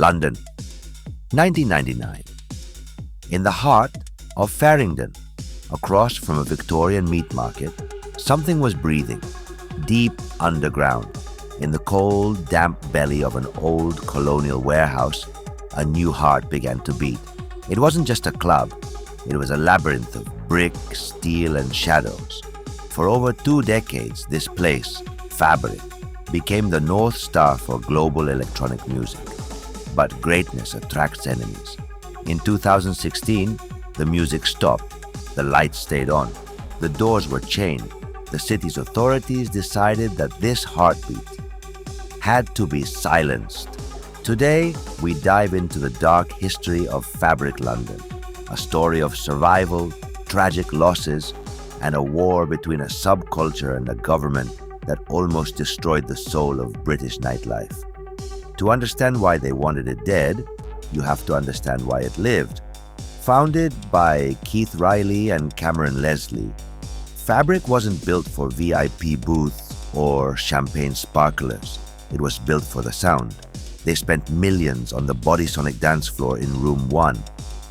London, 1999. In the heart of Farringdon, across from a Victorian meat market, something was breathing, deep underground. In the cold, damp belly of an old colonial warehouse, a new heart began to beat. It wasn't just a club, it was a labyrinth of brick, steel, and shadows. For over 2 decades, this place, Fabric, became the North Star for global electronic music. But greatness attracts enemies. In 2016, the music stopped, the lights stayed on, the doors were chained. The city's authorities decided that this heartbeat had to be silenced. Today, we dive into the dark history of Fabric London, a story of survival, tragic losses, and a war between a subculture and a government that almost destroyed the soul of British nightlife. To understand why they wanted it dead, you have to understand why it lived. Founded by Keith Riley and Cameron Leslie, Fabric wasn't built for VIP booths or champagne sparklers. It was built for the sound. They spent millions on the Bodysonic dance floor in Room 1,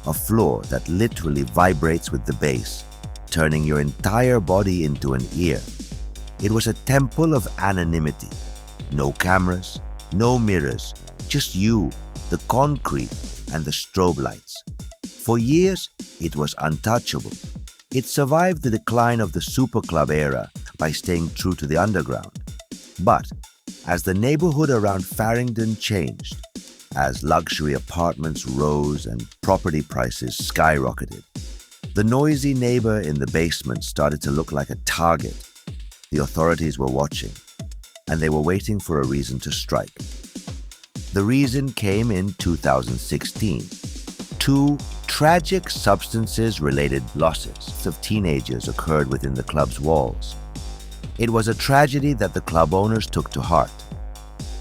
a floor that literally vibrates with the bass, turning your entire body into an ear. It was a temple of anonymity. No cameras, no mirrors, just you, the concrete, and the strobe lights. For years, it was untouchable. It survived the decline of the superclub era by staying true to the underground. But as the neighborhood around Farringdon changed, as luxury apartments rose and property prices skyrocketed, the noisy neighbor in the basement started to look like a target. The authorities were watching, and they were waiting for a reason to strike. The reason came in 2016. 2 tragic substances-related losses of teenagers occurred within the club's walls. It was a tragedy that the club owners took to heart.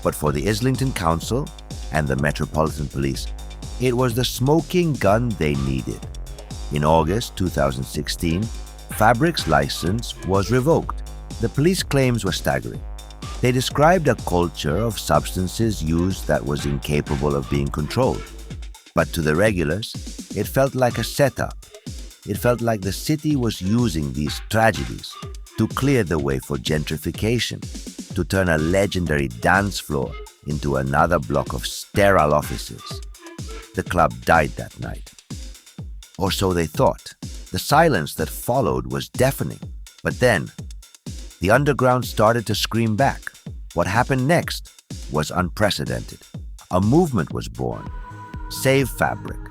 But for the Islington Council and the Metropolitan Police, it was the smoking gun they needed. In August 2016, Fabric's license was revoked. The police claims were staggering. They described a culture of substances used that was incapable of being controlled. But to the regulars, it felt like a setup. It felt like the city was using these tragedies to clear the way for gentrification, to turn a legendary dance floor into another block of sterile offices. The club died that night. Or so they thought. The silence that followed was deafening. But then, the underground started to scream back. What happened next was unprecedented. A movement was born. SaveFabric.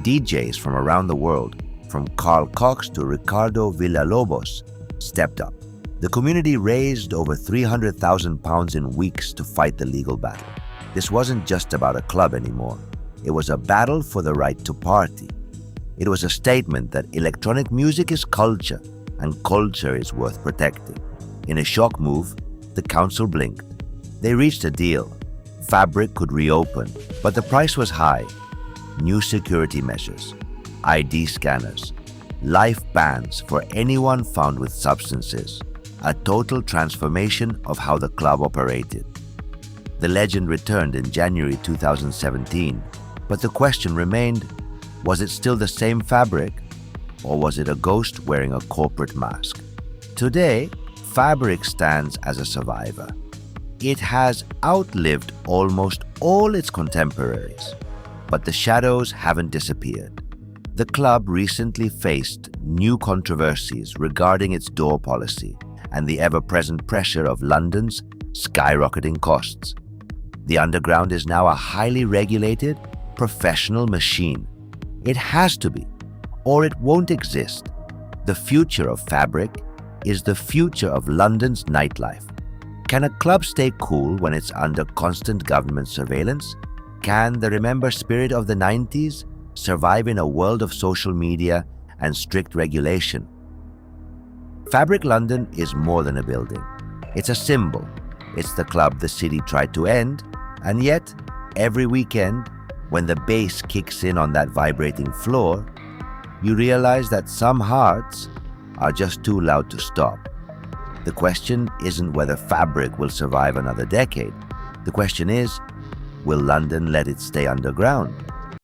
DJs from around the world, from Carl Cox to Ricardo Villalobos, stepped up. The community raised over £300,000 in weeks to fight the legal battle. This wasn't just about a club anymore. It was a battle for the right to party. It was a statement that electronic music is culture, and culture is worth protecting. In a shock move, the council blinked. They reached a deal. Fabric could reopen, but the price was high. New security measures, ID scanners, life bans for anyone found with substances, a total transformation of how the club operated. The legend returned in January 2017, but the question remained, was it still the same Fabric, or was it a ghost wearing a corporate mask? Today, Fabric stands as a survivor. It has outlived almost all its contemporaries, but the shadows haven't disappeared. The club recently faced new controversies regarding its door policy and the ever-present pressure of London's skyrocketing costs. The underground is now a highly regulated, professional machine. It has to be, or it won't exist. The future of Fabric is the future of London's nightlife. Can a club stay cool when it's under constant government surveillance? Can the remember spirit of the 90s survive in a world of social media and strict regulation? Fabric London is more than a building. It's a symbol. It's the club the city tried to end, and yet, every weekend, when the bass kicks in on that vibrating floor, you realize that some hearts are just too loud to stop. The question isn't whether Fabric will survive another decade. The question is, Will London let it stay underground?